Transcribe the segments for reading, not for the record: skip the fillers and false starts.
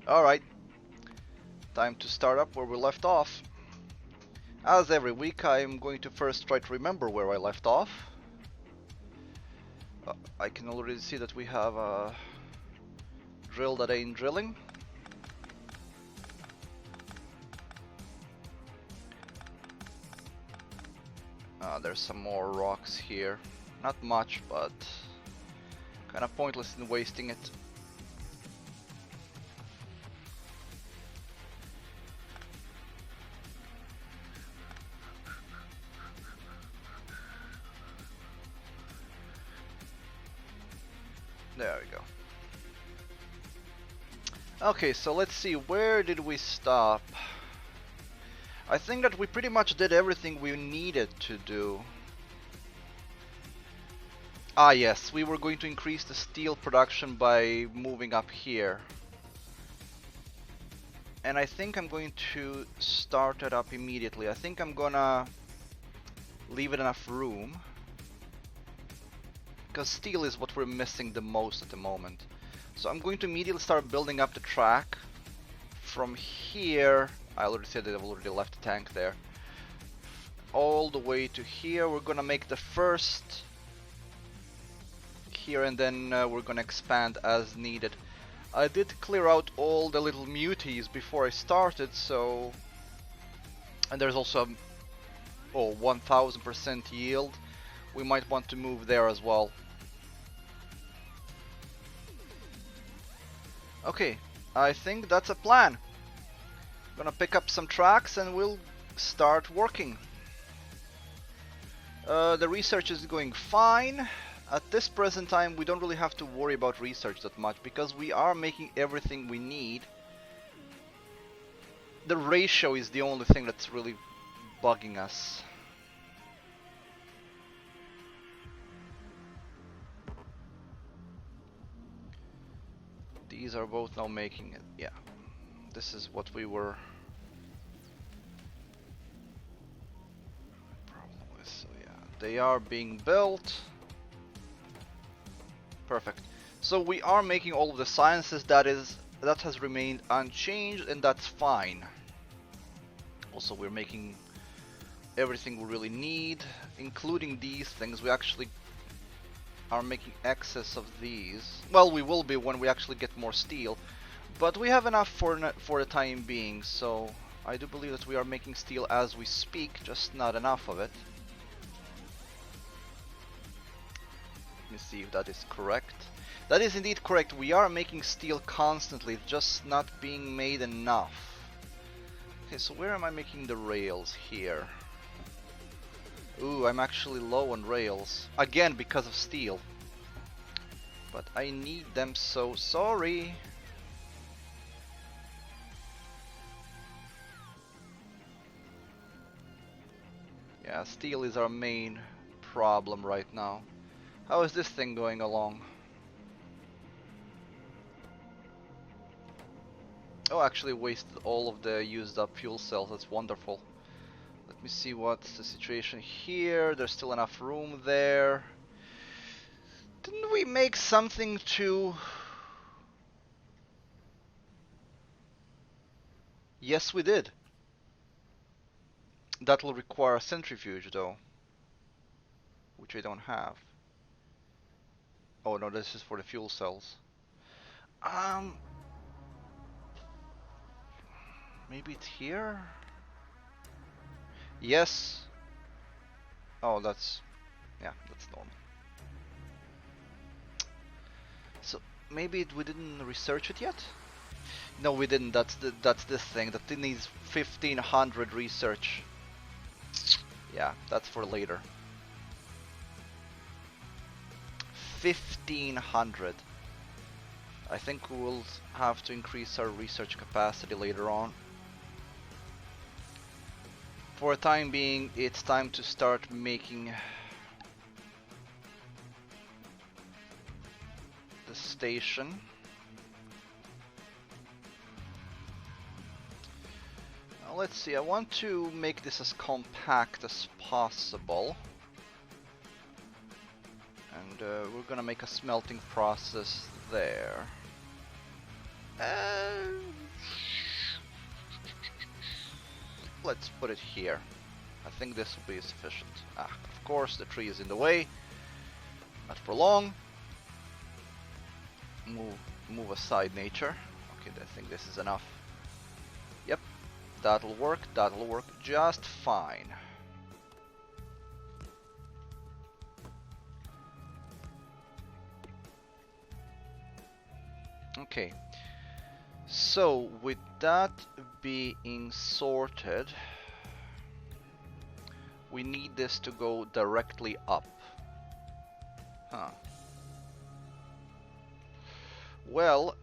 Alright, time to start up where we left off. As every week, I'm going to first try to remember where I left off. I can already see that we have a drill that ain't drilling. There's some more rocks here. Not much, but kind of pointless in wasting it. There we go. Okay, so let's see, where did we stop? I think that we pretty much did everything we needed to do. Ah yes, we were going to increase the steel production by moving up here. And I think I'm going to start it up immediately. I think I'm gonna leave it enough room, because steel is what we're missing the most at the moment. So I'm going to immediately start building up the track. From here, I already said that I've already left the tank there. All the way to here, we're gonna make the first here, and then we're gonna expand as needed. I did clear out all the little muties before I started, so... And there's also 1000% yield. We might want to move there as well. Okay, I think that's a plan. Gonna pick up some tracks and we'll start working. The research is going fine. At this present time we don't really have to worry about research that much, because we are making everything we need. The ratio is the only thing that's really bugging us. These are both now making it, yeah. This is what we were problem with, so yeah. They are being built. Perfect. So we are making all of the sciences, that has remained unchanged, and that's fine. Also, we're making everything we really need, including these things. We actually are making excess of these. Well, we will be when we actually get more steel, but we have enough for the time being, so I do believe that we are making steel as we speak, just not enough of it. Let me see if that is correct. That is indeed correct. We are making steel constantly, just not being made enough. Okay, so where am I making the rails? Here. Ooh, I'm actually low on rails. Again, because of steel. But I need them, so sorry. Yeah, steel is our main problem right now. How is this thing going along? Oh, actually wasted all of the used up fuel cells. That's wonderful. Let me see what's the situation here. There's still enough room there. Didn't we make something to... Yes, we did. That will require a centrifuge though, which I don't have. Oh no, this is for the fuel cells. Maybe it's here? Yes. Oh, that's... yeah, that's normal. So maybe we didn't research it yet? No, we didn't. That's this thing that it needs 1500 research. Yeah, that's for later. 1500. I think we'll have to increase our research capacity later on. For the time being, it's time to start making the station. Now let's see, I want to make this as compact as possible. And we're gonna make a smelting process there. Uh, let's put it here. I think this will be sufficient. Ah, of course, the tree is in the way. Not for long. Move aside, nature. Okay, I think this is enough. Yep, that'll work. That'll work just fine. Okay, so with that being sorted, we need this to go directly up. Huh. Well,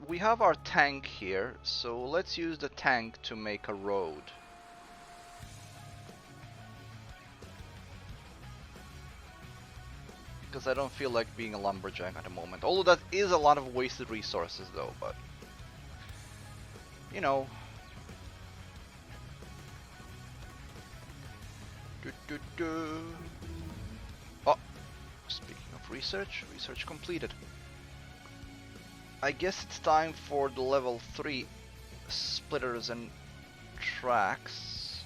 we have our tank here, so let's use the tank to make a road. Because I don't feel like being a lumberjack at the moment. Although that is a lot of wasted resources though, but you know. Oh, speaking of research completed. I guess it's time for the level 3 splitters and tracks.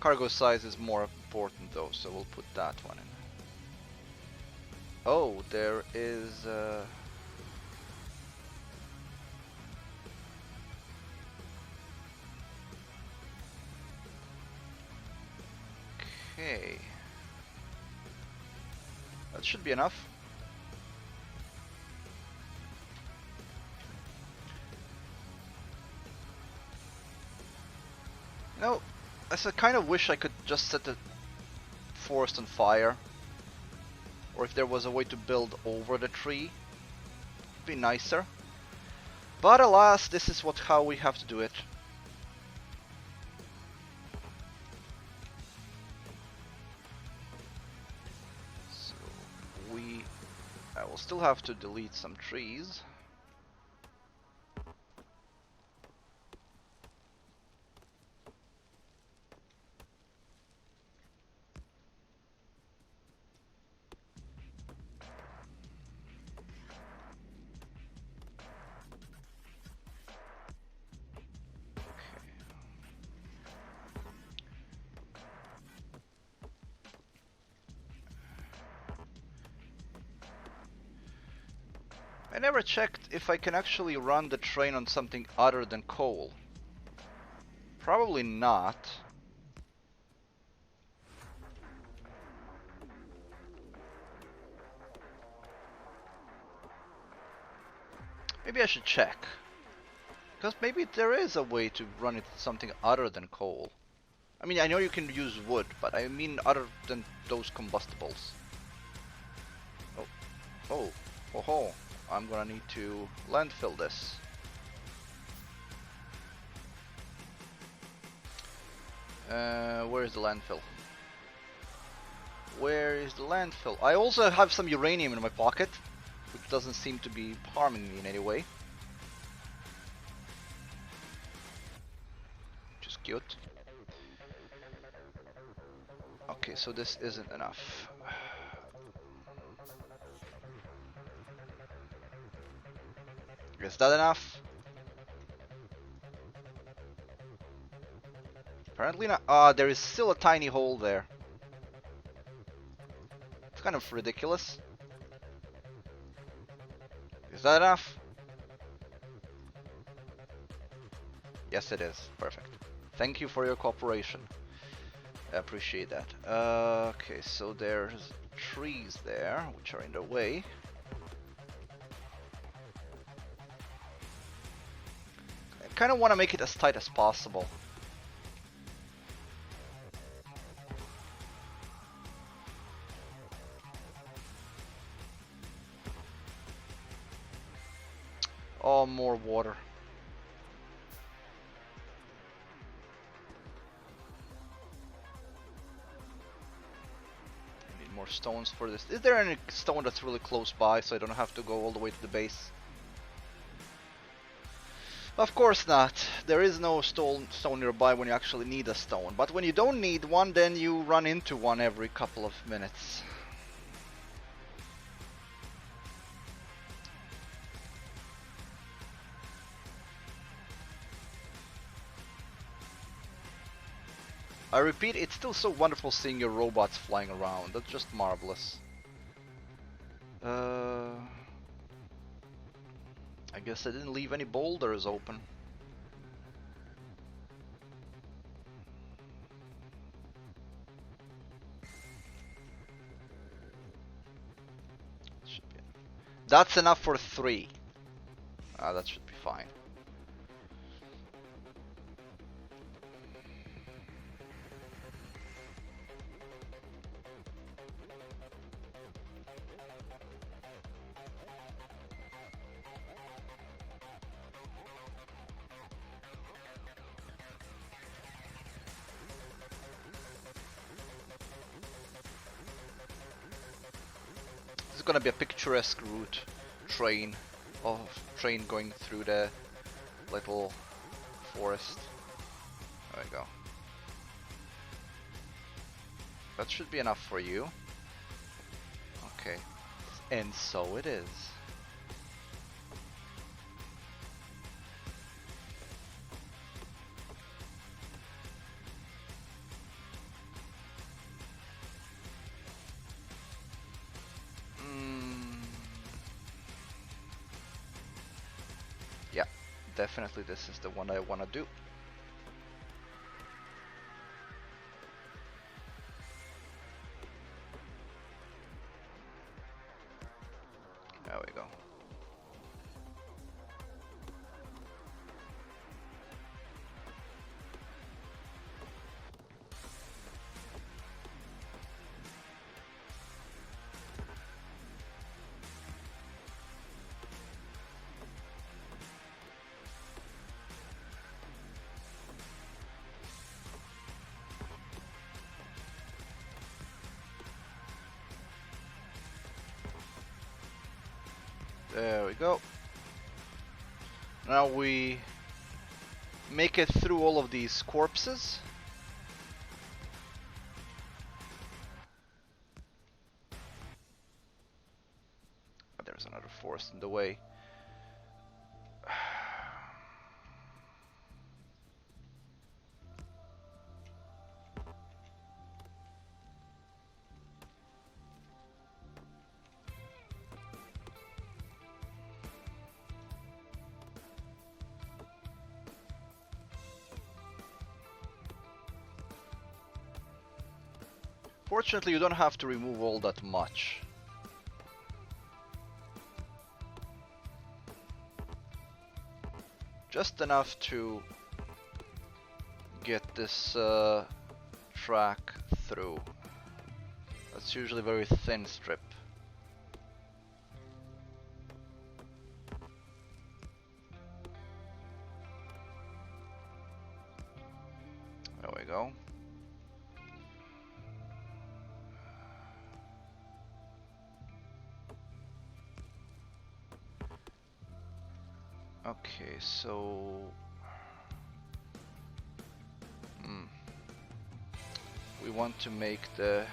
Cargo size is more important though, so we'll put that one in. Oh, there is okay. That should be enough. No, I kind of wish I could just set the forest on fire. Or if there was a way to build over the tree, it'd be nicer. But alas, this is how we have to do it. So I will still have to delete some trees. I never checked if I can actually run the train on something other than coal. Probably not. Maybe I should check. Because maybe there is a way to run it something other than coal. I mean, I know you can use wood, but I mean other than those combustibles. Oh, oh. I'm gonna need to landfill this. Where is the landfill? Where is the landfill? I also have some uranium in my pocket, which doesn't seem to be harming me in any way. Which is cute. Okay, so this isn't enough. Is that enough? Apparently not. There is still a tiny hole there. It's kind of ridiculous. Is that enough? Yes, it is. Perfect. Thank you for your cooperation. I appreciate that. Okay, so there's trees there, which are in the way. I kind of want to make it as tight as possible. Oh, more water. I need more stones for this. Is there any stone that's really close by so I don't have to go all the way to the base? Of course not. There is no stone nearby when you actually need a stone. But when you don't need one, then you run into one every couple of minutes. I repeat, it's still so wonderful seeing your robots flying around. That's just marvelous. I guess I didn't leave any boulders open. That's enough for 3. That should be fine. This is gonna be a picturesque route train going through the little forest. There we go. That should be enough for you. Okay. And so it is. Yeah, definitely this is the one I want to do. There we go. There we go. Now we make it through all of these corpses. There's another forest in the way. Fortunately, you don't have to remove all that much. Just enough to get this track through. That's usually a very thin strip. There we go. Okay, so we want to make the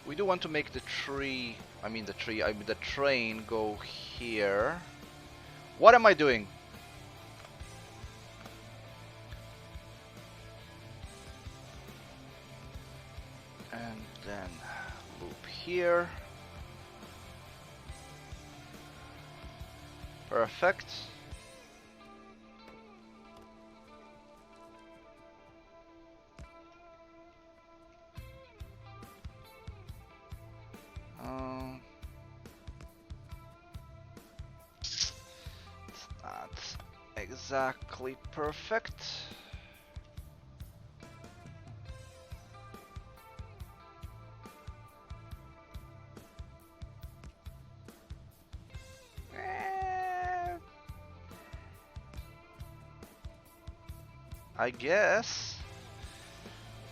we do want to make the the train go here. What am I doing? And then loop here. Perfect. It's not exactly perfect. I guess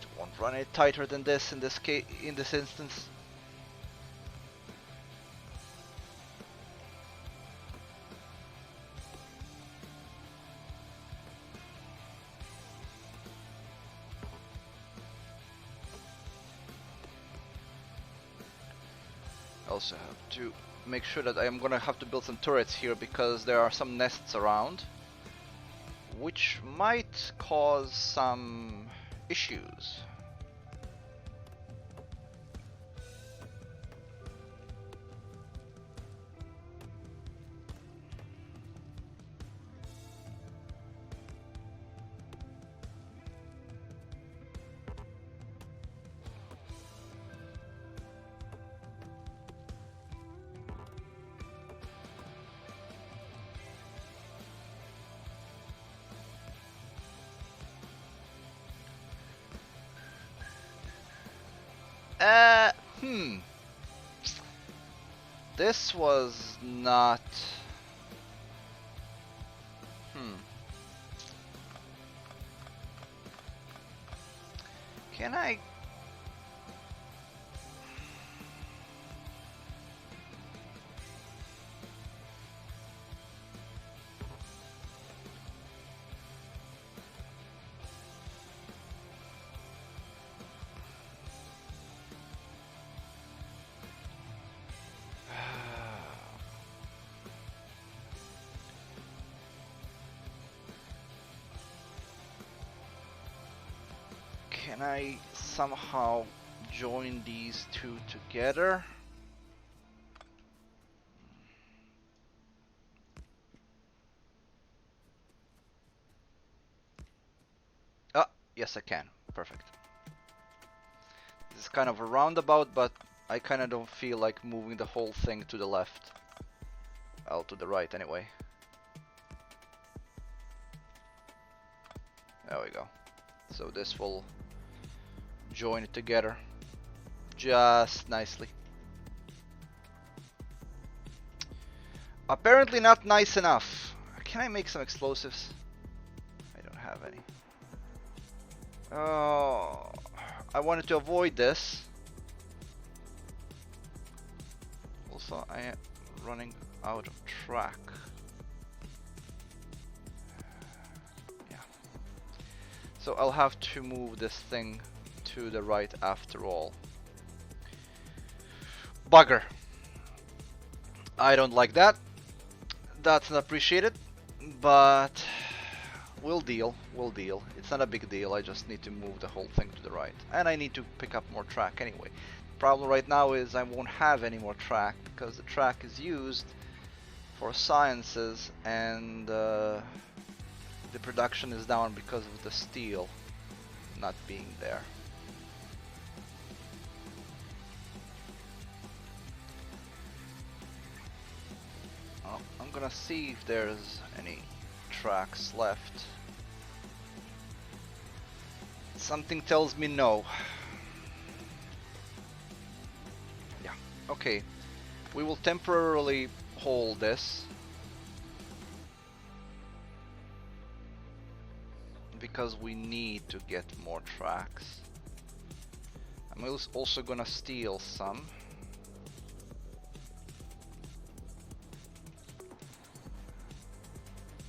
it won't run any tighter than this in this case, in this instance. I also have to make sure that I am gonna have to build some turrets here because there are some nests around which might cause some issues. Uh, hmm. This was not... Hmm. Can I... Can I somehow join these two together? Ah, yes I can. Perfect. This is kind of a roundabout, but I kind of don't feel like moving the whole thing to the left. Well, to the right anyway. There we go. So this will join it together just nicely. Apparently not nice enough. Can I make some explosives? I don't have any. Oh, I wanted to avoid this. Also, I am running out of track. Yeah. So I'll have to move this thing to the right after all. Bugger. I don't like that. That's not appreciated, but we'll deal. It's not a big deal. I just need to move the whole thing to the right, and I need to pick up more track anyway. Problem right now is I won't have any more track because the track is used for sciences, and the production is down because of the steel not being there. I'm gonna see if there's any tracks left. Something tells me no. Yeah, okay. We will temporarily hold this because we need to get more tracks. I'm also gonna steal some.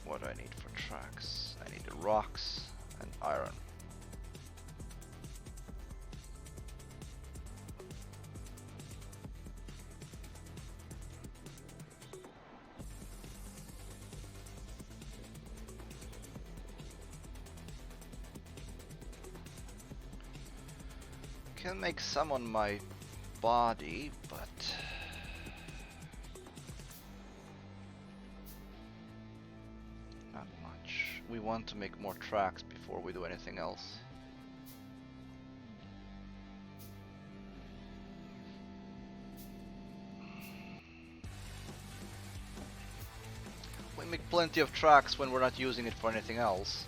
What do I need for tracks? I need the rocks and iron. Can make some on my body, but not much. We want to make more tracks before we do anything else. We make plenty of tracks when we're not using it for anything else.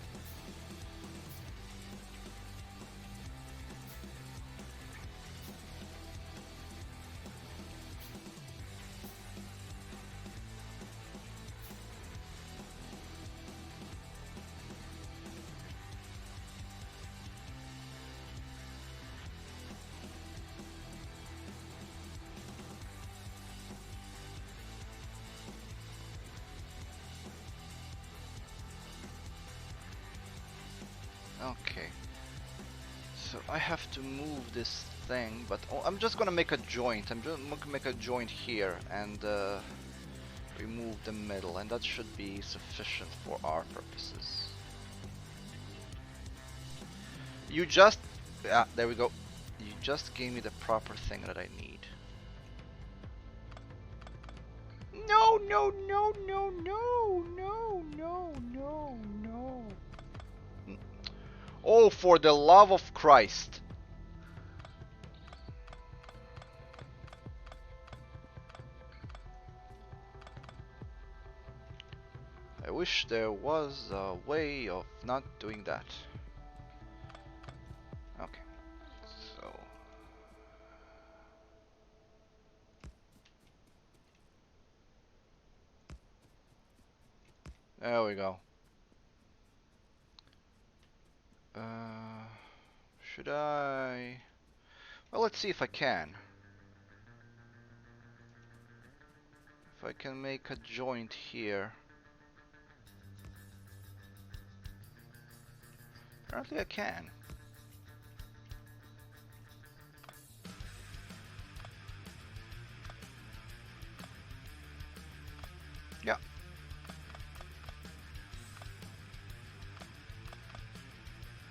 Okay, so I have to move this thing, but I'm just gonna make a joint. I'm just gonna make a joint here and remove the middle, and that should be sufficient for our purposes. You just... Yeah, there we go. You just gave me the proper thing that I need. No, no, no, no, no, no, no, no, no. Oh, for the love of Christ. I wish there was a way of not doing that. Okay, so... There we go. Should I... Well, let's see if I can. If I can make a joint here. Apparently I can. Yeah.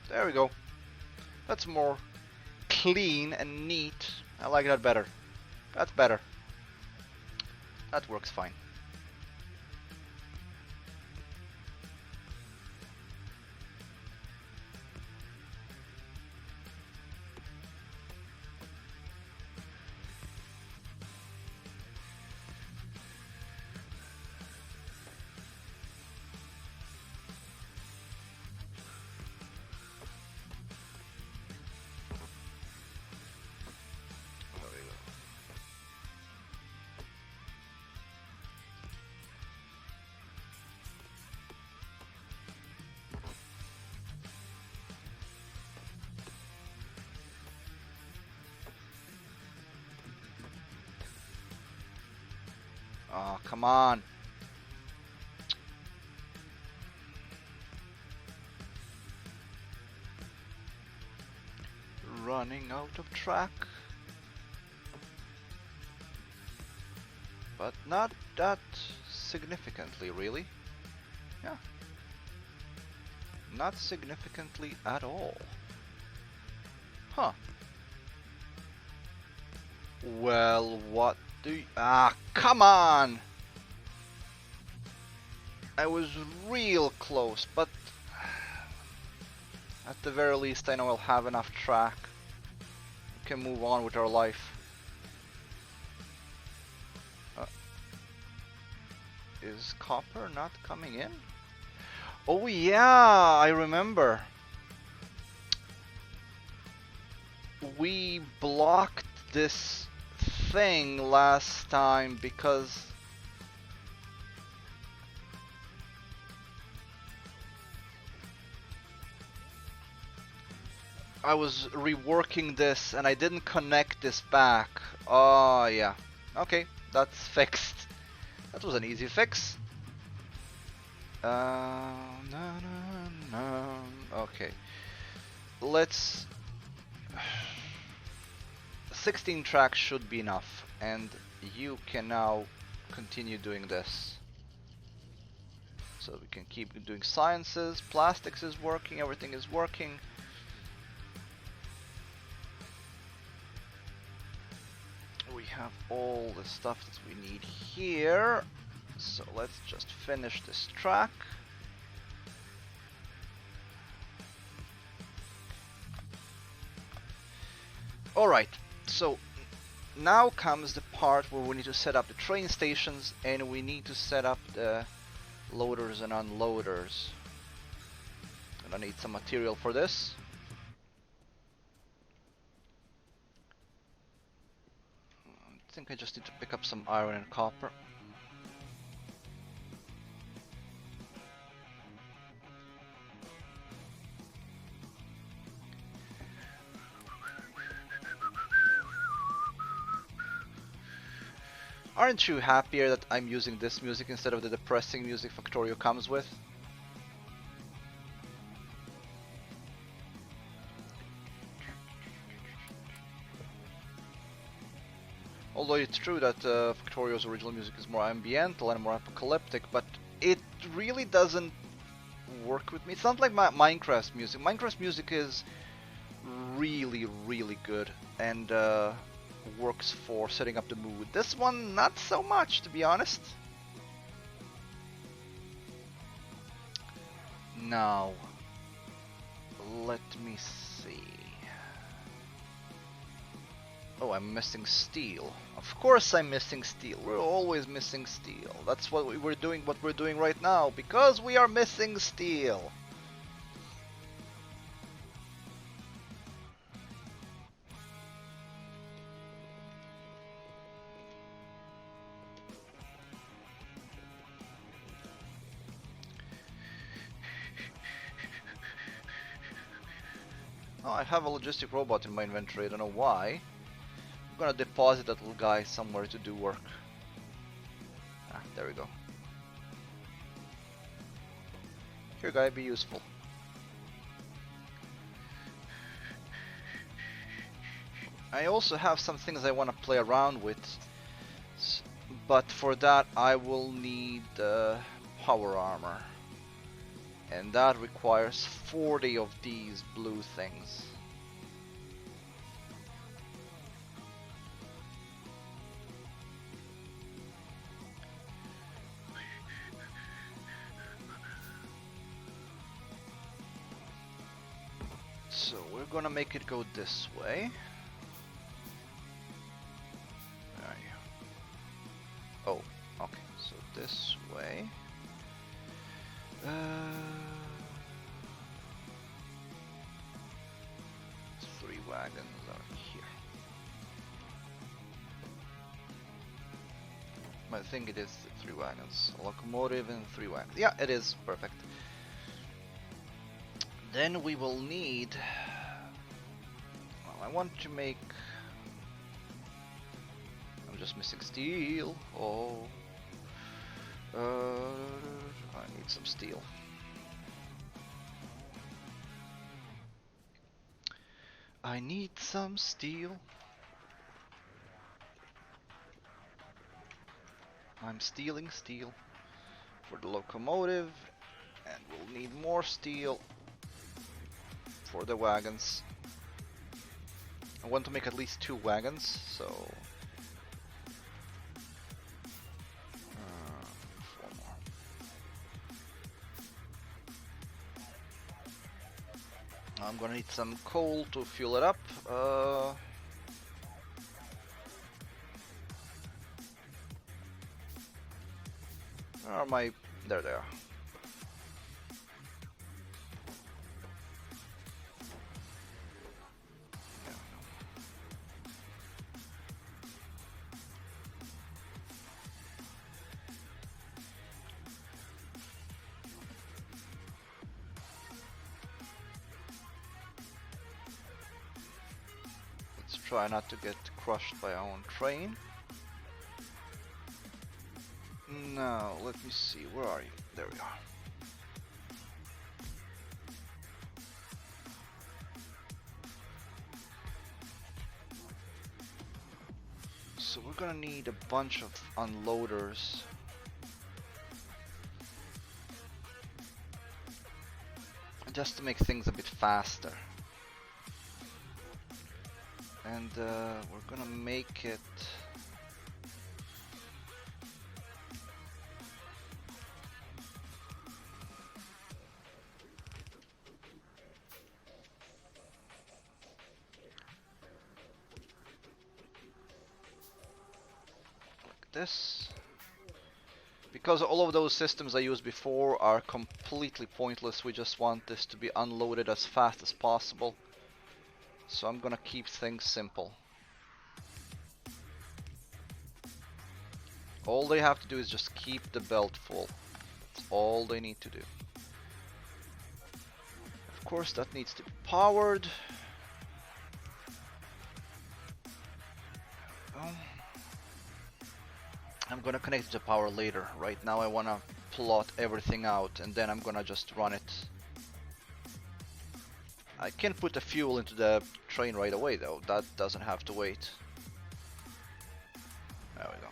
There we go. That's more clean and neat. I like that better. That's better. That works fine. Oh, come on. Running out of track. But not that significantly, really. Yeah. Not significantly at all. Huh. Well, what do you... Ah, come on! I was real close, but... At the very least, I know I'll have enough track. We can move on with our life. Is copper not coming in? Oh yeah, I remember. We blocked this thing last time because I was reworking this and I didn't connect this back. Oh yeah. Okay, that's fixed. That was an easy fix. Okay. Let's... 16 tracks should be enough, and you can now continue doing this. So we can keep doing sciences, plastics is working, everything is working. We have all the stuff that we need here. So let's just finish this track. Alright, so now comes the part where we need to set up the train stations and we need to set up the loaders and unloaders. And I need some material for this. I think I just need to pick up some iron and copper. Aren't you happier that I'm using this music instead of the depressing music Factorio comes with? Although it's true that Factorio's original music is more ambiental and more apocalyptic, but it really doesn't work with me. It's not like my Minecraft music. Minecraft music is really, really good and works for setting up the mood. This one, not so much, to be honest. Now, let me see. Oh, I'm missing steel. Of course I'm missing steel. We're always missing steel. That's what we're doing right now, because we are missing steel. Oh, I have a logistic robot in my inventory, I don't know why. I'm gonna deposit that little guy somewhere to do work. Ah, there we go. Here, guy, be useful. I also have some things I want to play around with, but for that I will need power armor. And that requires 40 of these blue things. So we're gonna make it go this way. There you go. Oh, okay, so this way. 3 wagons are here. I think it is 3 wagons. A locomotive and 3 wagons. Yeah, it is. Perfect. Then we will need... Well, I want to make... I'm just missing steel. Oh. I need some steel. I need some steel. I'm stealing steel for the locomotive, and we'll need more steel for the wagons. I want to make at least 2 wagons, so 4 more. I'm gonna need some coal to fuel it up. Where are my... There they are. Let's try not to get crushed by our own train. Now, let me see, where are you? There we are. So we're gonna need a bunch of unloaders. Just to make things a bit faster. And we're gonna make it... this, because all of those systems I used before are completely pointless. We just want this to be unloaded as fast as possible, so I'm gonna keep things simple. All they have to do is just keep the belt full. That's all they need to do. Of course that needs to be powered. I'm gonna connect it to power later. Right now I wanna plot everything out and then I'm gonna just run it. I can put the fuel into the train right away though. That doesn't have to wait. There we go.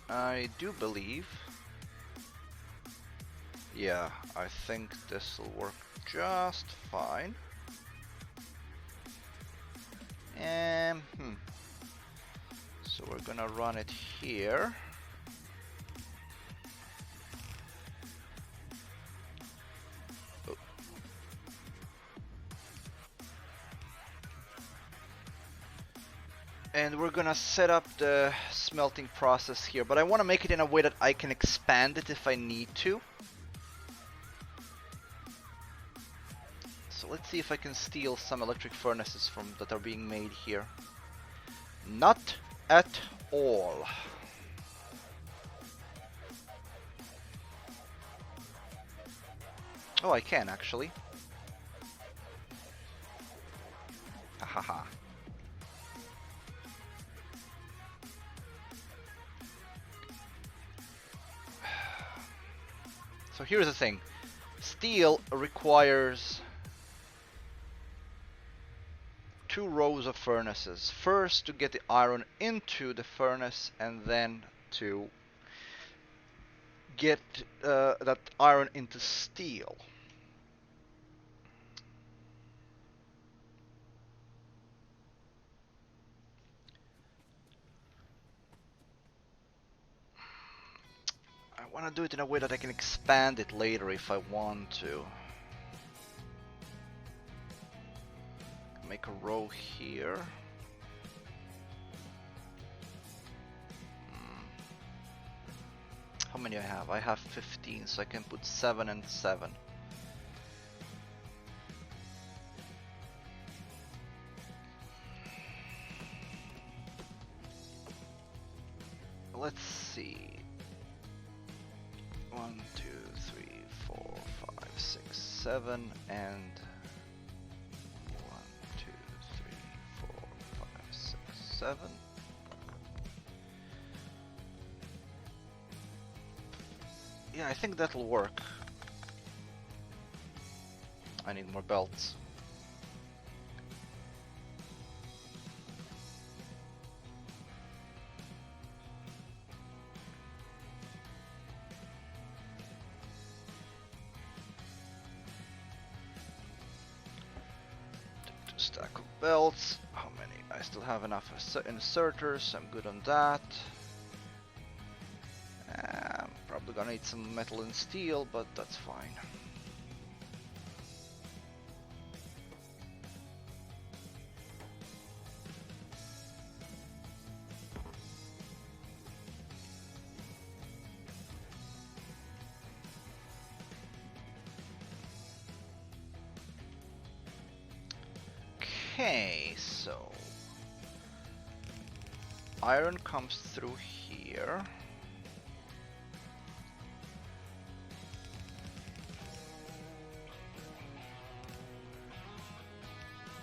I do believe. Yeah, I think this will work just fine. So we're gonna run it here. Oh. And we're gonna set up the smelting process here, but I want to make it in a way that I can expand it if I need to. So let's see if I can steal some electric furnaces from that are being made here. Not at all. Oh, I can actually. Ahaha. So here's the thing. Steel requires 2 rows of furnaces. First to get the iron into the furnace and then to get that iron into steel. I want to do it in a way that I can expand it later if I want to. Make a row here. How many I have? I have 15, so I can put 7 and 7. Let's see. 1, 2, 3, 4, 5, 6, 7, and 1, 2, 3, 4, 5, 6, 7. Yeah, I think that'll work. I need more belts. Stack of belts. How many? I still have enough inserters. I'm good on that. I'm probably gonna need some metal and steel, but that's fine. Okay, so iron comes through here.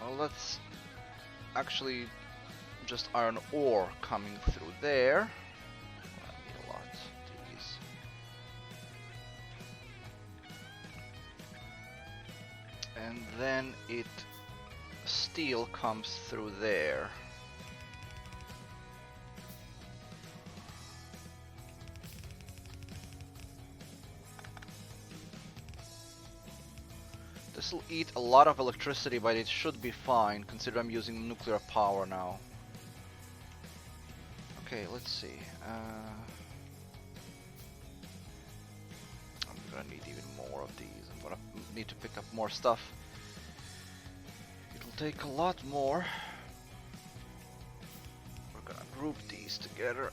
Well, that's actually just iron ore coming through there. I need a lot of these. And then steel comes through there. This will eat a lot of electricity, but it should be fine, considering I'm using nuclear power now. Okay, let's see. I'm gonna need even more of these. I'm gonna need to pick up more stuff. It'll take a lot more. We're gonna group these together.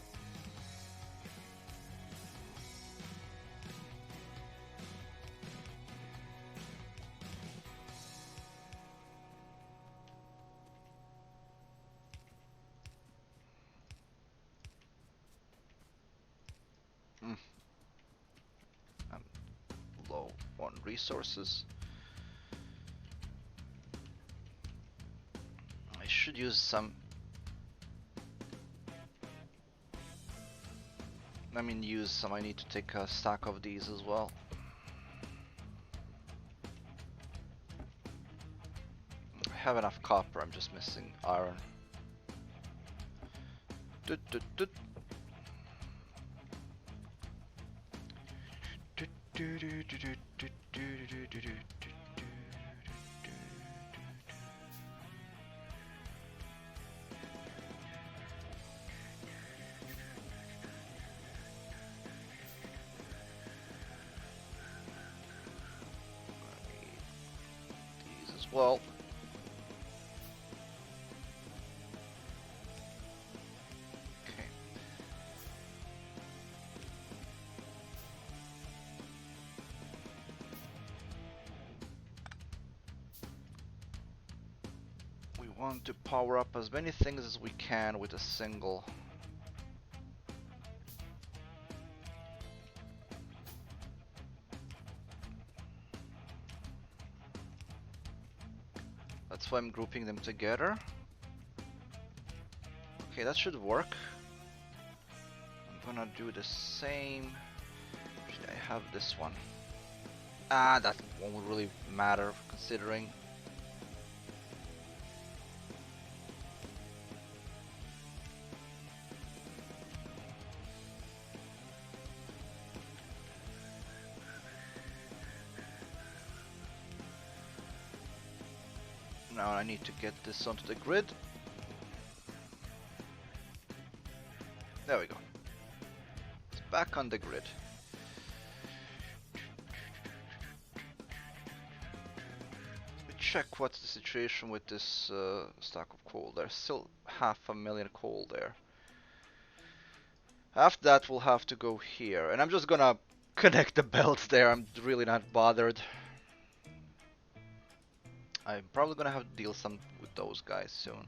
I'm low on resources. I should use some. Use some. I need to take a stack of these as well. I have enough copper, I'm just missing iron. These as well. Okay. We want to power up as many things as we can with a single. That's why I'm grouping them together. Okay, that should work. I'm gonna do the same. Actually, I have this one. Ah, that won't really matter considering. Now I need to get this onto the grid. There we go. It's back on the grid. Let me check what's the situation with this stack of coal. There's still 500,000 coal there. After that we'll have to go here. And I'm just gonna connect the belts there. I'm really not bothered. I'm probably gonna have to deal some with those guys soon.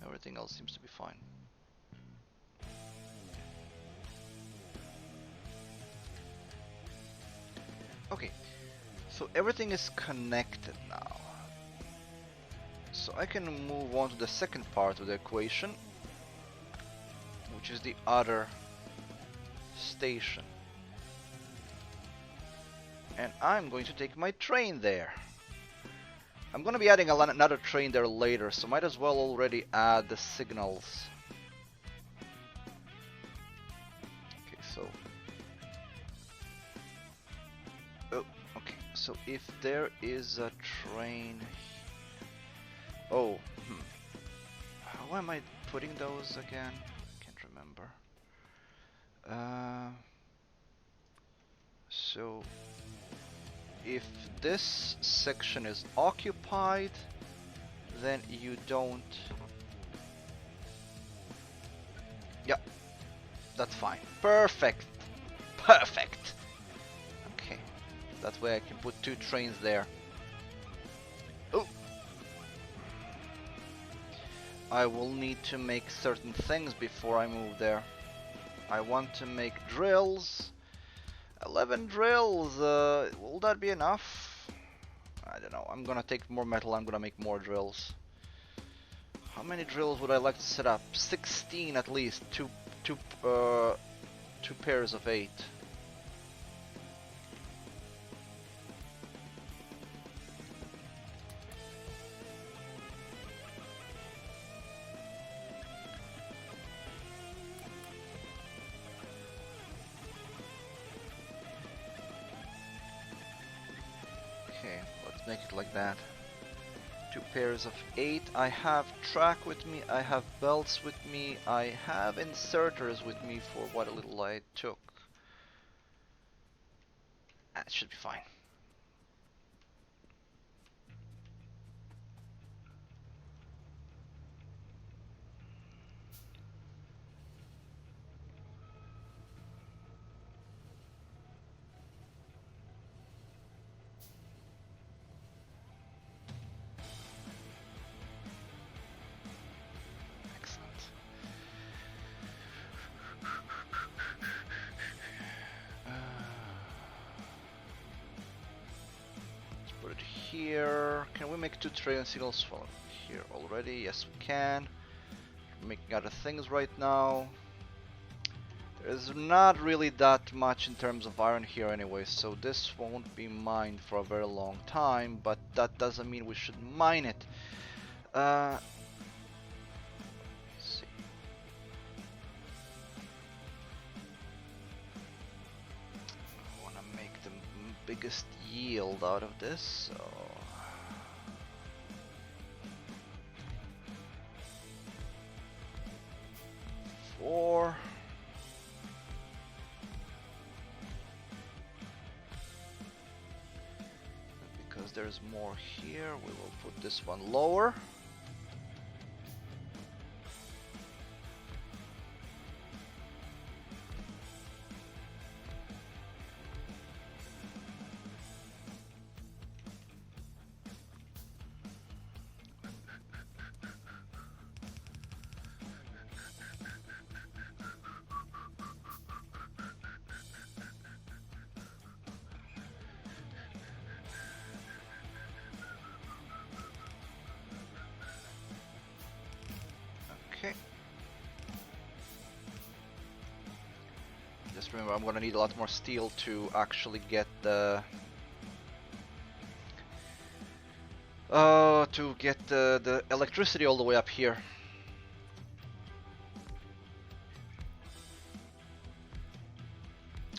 Everything else seems to be fine. Okay, so everything is connected now. So I can move on to the second part of the equation, which is the other station. And I'm going to take my train there. I'm going to be adding another train there later, so might as well already add the signals. Okay, so... Oh, okay, so if there is a train... Oh, How am I putting those again? Can't remember. So... If this section is occupied, then you don't... Yeah, that's fine. Perfect! Perfect! Okay, that way I can put 2 trains there. Oh! I will need to make certain things before I move there. I want to make drills. 11 drills, will that be enough? I don't know, I'm gonna take more metal, I'm gonna make more drills. How many drills would I like to set up? 16 at least, two pairs of 8. Okay, let's make it like that. 2 pairs of 8. I have track with me, I have belts with me, I have inserters with me for what little I took. That should be fine. Here, can we make 2 train signals from here already? Yes, we can. We're making other things right now. There's not really that much in terms of iron here anyway, so this won't be mined for a very long time, but that doesn't mean we should mine it. Let's see. biggest yield out of this, so... Four. Because there's more here, we will put this one lower. Okay. Just remember, I'm gonna need a lot more steel to actually get the the electricity all the way up here.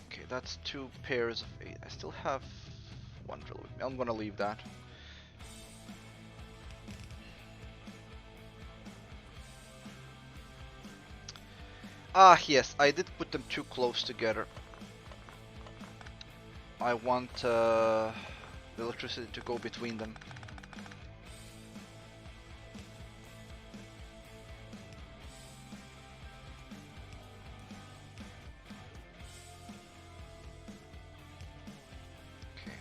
Okay, that's 2 pairs of 8. I still have 1 drill with me. I'm gonna leave that. Ah, yes, I did put them too close together. I want the electricity to go between them. Okay.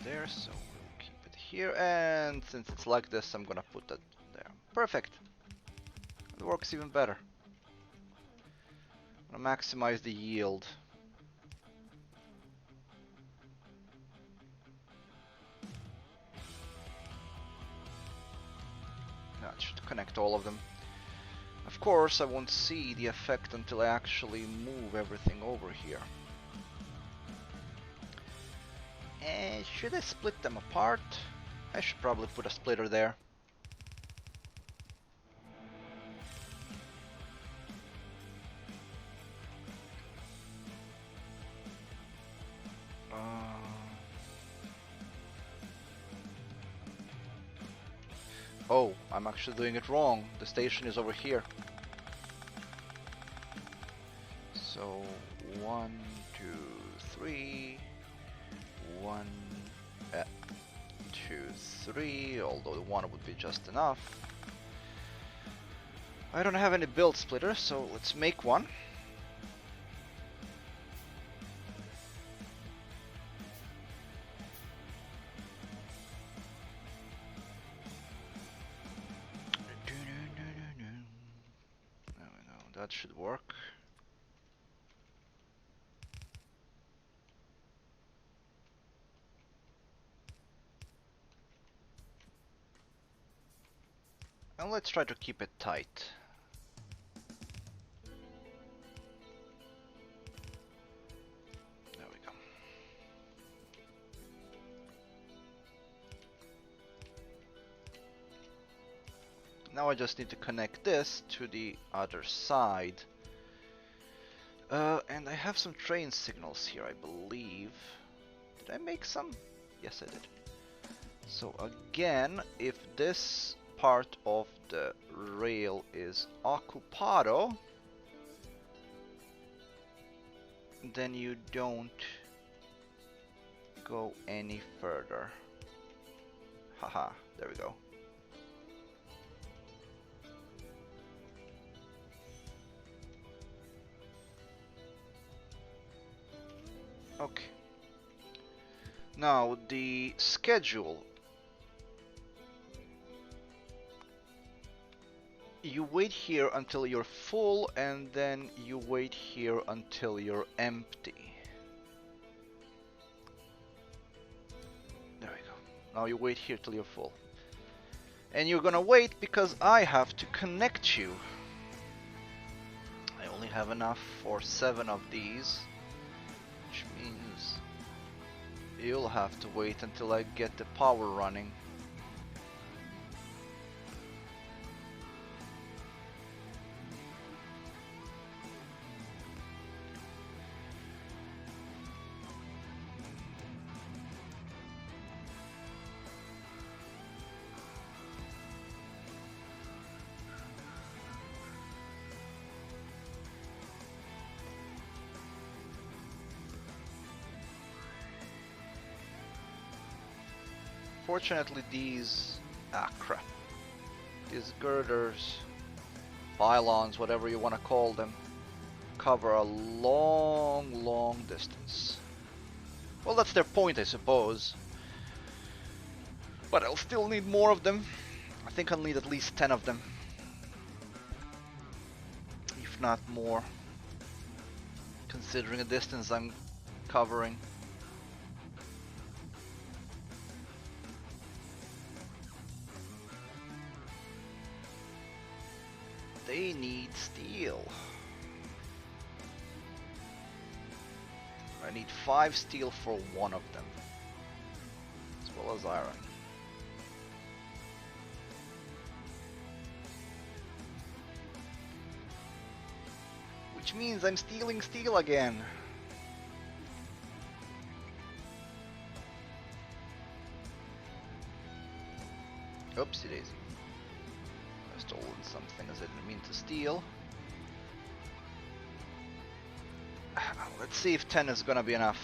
There, so we'll keep it here, and since it's like this, I'm gonna put that there. Perfect. It works even better. I'm gonna maximize the yield. That should connect all of them. Of course, I won't see the effect until I actually move everything over here. And should I split them apart? I should probably put a splitter there. Oh, I'm actually doing it wrong. The station is over here. So 1, 2, 3. 1, 2, 3, although the 1 would be just enough. I don't have any build splitters, so let's make one. There we go, that should work. And let's try to keep it tight. There we go. Now I just need to connect this to the other side. And I have some train signals here, I believe. Did I make some? Yes, I did. So again, if this part of the rail is occupado, then you don't go any further. Haha, there we go. Okay. Now the schedule. You wait here until you're full, and then you wait here until you're empty. There we go. Now you wait here till you're full. And you're gonna wait because I have to connect you. I only have enough for 7 of these, which means you'll have to wait until I get the power running. Fortunately, these these girders, pylons, whatever you want to call them, cover a long distance. Well, that's their point, I suppose. But I'll still need more of them. I think I'll need at least 10 of them, if not more, considering the distance I'm covering. They need steel. I need 5 steel for one of them, as well as iron. Which means I'm stealing steel again. Oopsie daisy. I stolen something as I didn't mean to steal. Let's see if 10 is gonna be enough.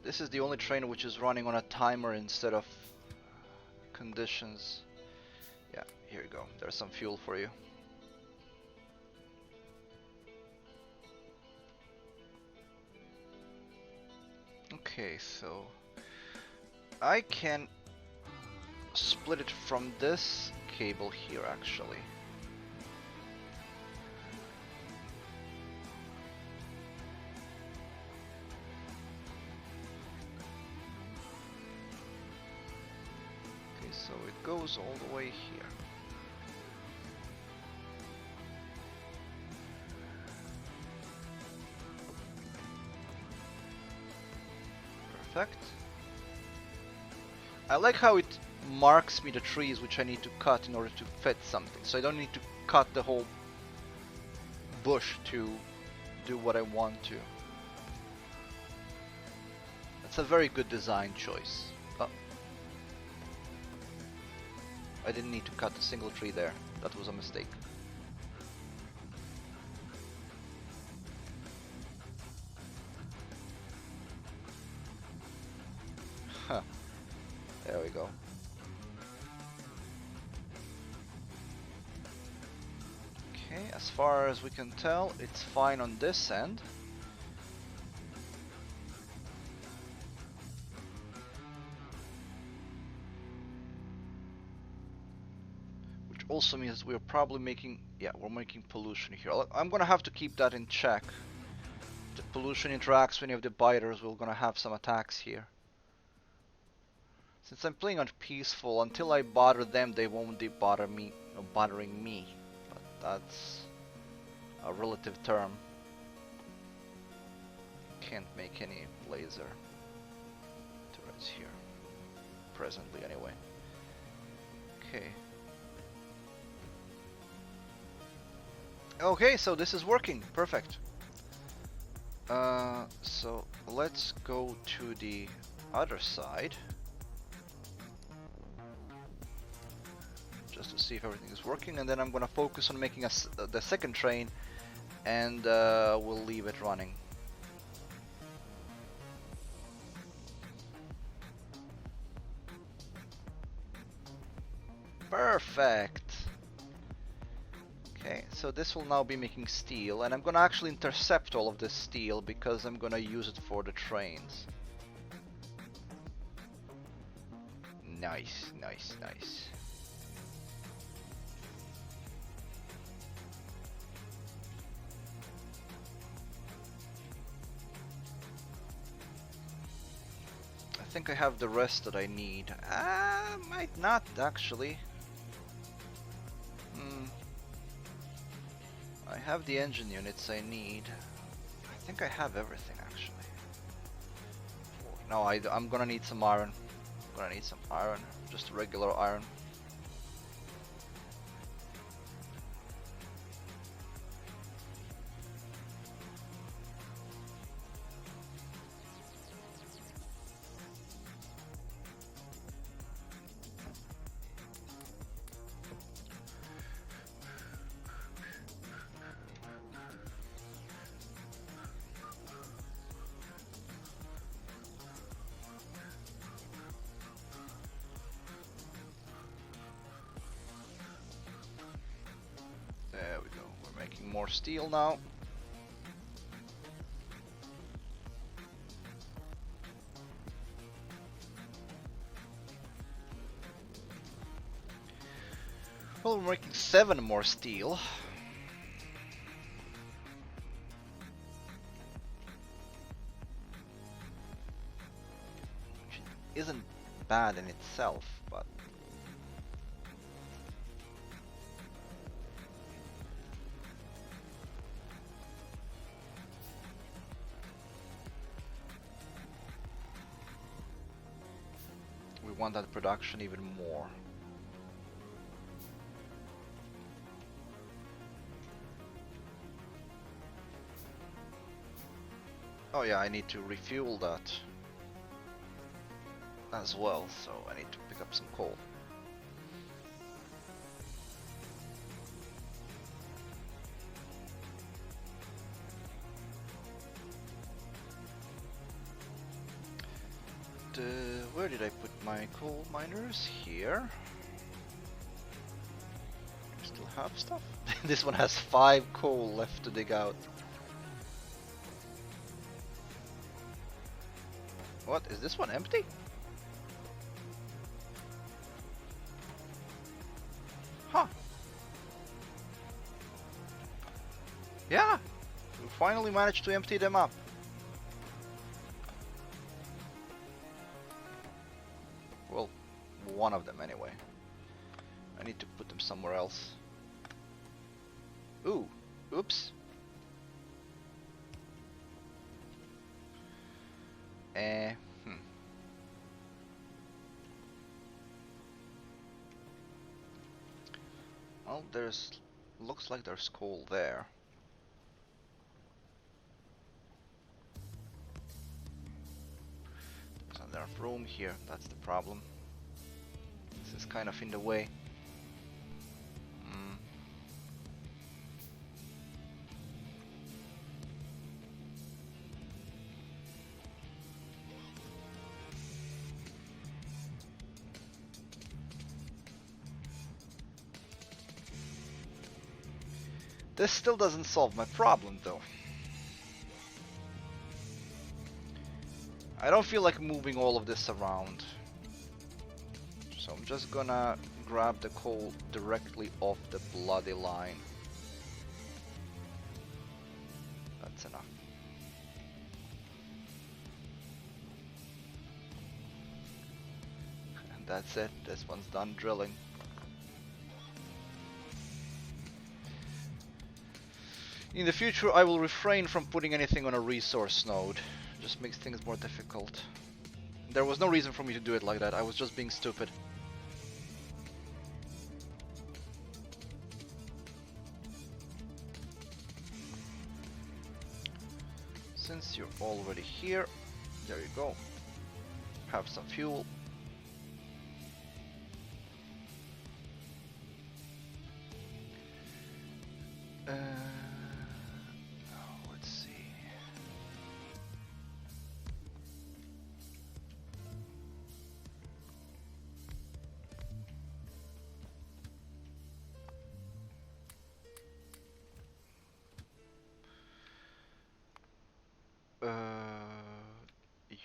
This is the only train which is running on a timer instead of conditions. Yeah, here you go. There's some fuel for you. Okay, so I can split it from this cable here actually. Okay, so it goes all the way here. Perfect. I like how it marks me the trees which I need to cut in order to fit something, so I don't need to cut the whole bush to do what I want to. That's a very good design choice. Oh. I didn't need to cut a single tree there. That was a mistake. Huh. There we go. Okay, as far as we can tell, it's fine on this end. Which also means we're probably making, yeah, we're making pollution here. I'm gonna have to keep that in check. If the pollution interacts with any of the biters, we're gonna have some attacks here. Since I'm playing on peaceful, until I bother them, they won't be bothering me. But that's a relative term. Can't make any laser turrets here. Presently, anyway. Okay. Okay, so this is working. Perfect. So let's go to the other side. Just to see if everything is working, and then I'm gonna focus on making the second train, and we'll leave it running. Perfect! Okay, so this will now be making steel, and I'm gonna actually intercept all of this steel because I'm gonna use it for the trains. Nice, nice, nice. think I have the rest that I need. Might not actually. I have the engine units I need. I think I have everything actually. No, I'm gonna need some iron. I'm gonna need some iron, just regular iron. There we go. We're making more steel now. Well, we're making 7 more steel. Which isn't bad in itself, but we want that production even more. Oh yeah, I need to refuel that as well, so I need to pick up some coal. Where did I put my coal miners? Here. Still have stuff? This one has 5 coal left to dig out. What? Is this one empty? Huh. Yeah. We finally managed to empty them up. Well, one of them anyway. I need to put them somewhere else. Ooh. Oops. Well, looks like there's coal there. There's not enough room here, that's the problem. This is kind of in the way. This still doesn't solve my problem though. I don't feel like moving all of this around. So I'm just gonna grab the coal directly off the bloody line. That's enough. And that's it. This one's done drilling. In the future, I will refrain from putting anything on a resource node. Just makes things more difficult. There was no reason for me to do it like that. I was just being stupid. Since you're already here, there you go. Have some fuel. Let's see.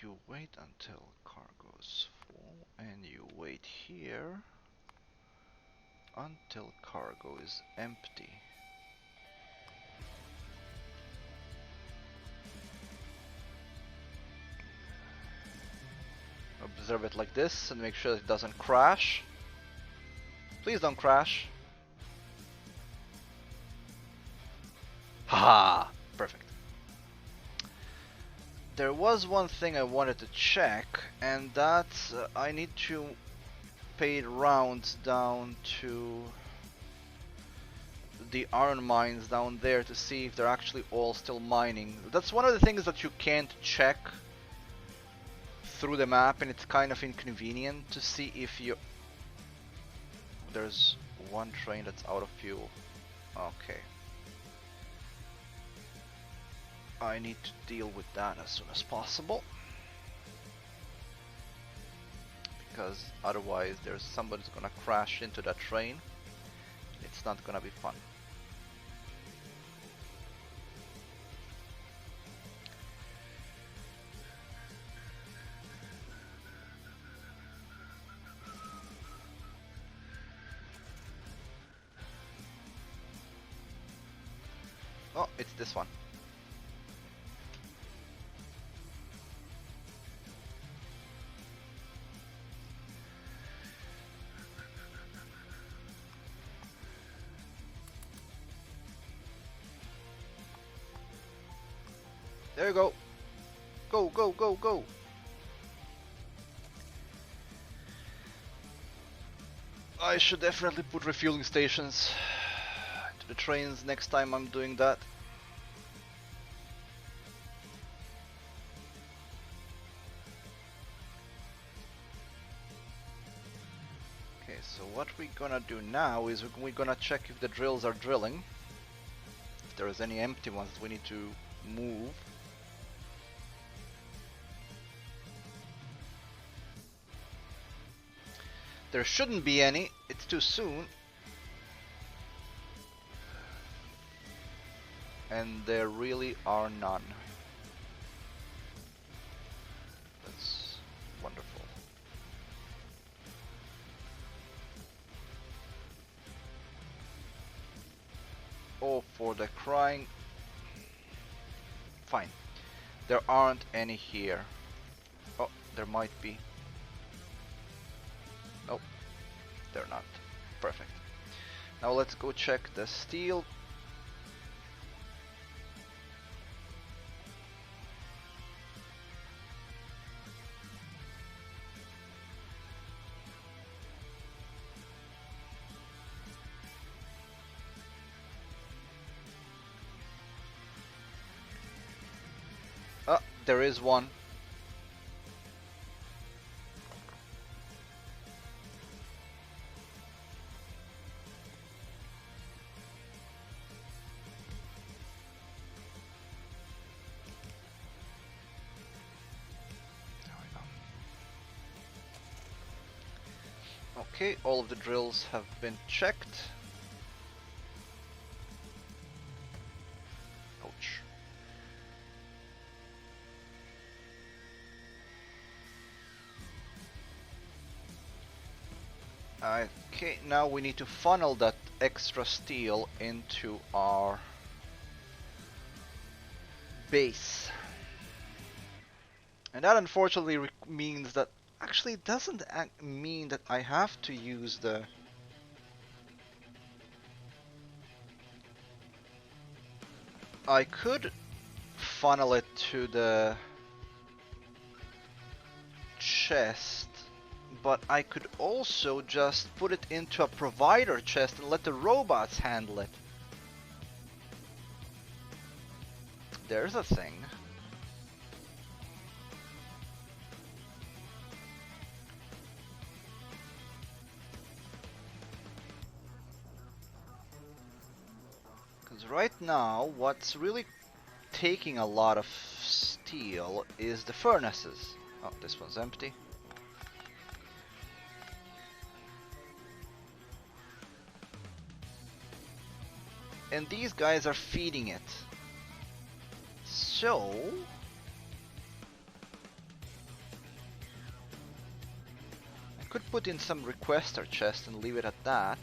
You wait until cargo's full, and you wait here until cargo is empty. reserve it like this and make sure it doesn't crash. Please don't crash. Haha! Perfect. There was one thing I wanted to check, and that's I need to pay rounds down to the iron mines down there to see if they're actually all still mining. That's one of the things that you can't check through the map, and it's kind of inconvenient to see if you... There's one train that's out of fuel. Okay. I need to deal with that as soon as possible, because otherwise there's somebody's gonna crash into that train. It's not gonna be fun. Oh, it's this one. There you go. Go, go, go, go. I should definitely put refueling stations to the trains next time I'm doing that. Okay, so what we're gonna do now is we're gonna check if the drills are drilling. If there is any empty ones we need to move. There shouldn't be any, it's too soon. And there really are none. That's wonderful. Oh, for the crying... Fine. There aren't any here. Oh, there might be. Nope, they're not. Perfect. Now let's go check the steel. Ah, there is one. Okay, all of the drills have been checked. Ouch. Okay, now we need to funnel that extra steel into our base. And that unfortunately means that actually it doesn't mean that I have to use the I could funnel it to the chest, but I could also just put it into a provider chest and let the robots handle it. There's a thing. Right now, what's really taking a lot of steel is the furnaces. Oh, this one's empty. And these guys are feeding it. So... I could put in some requester chest and leave it at that.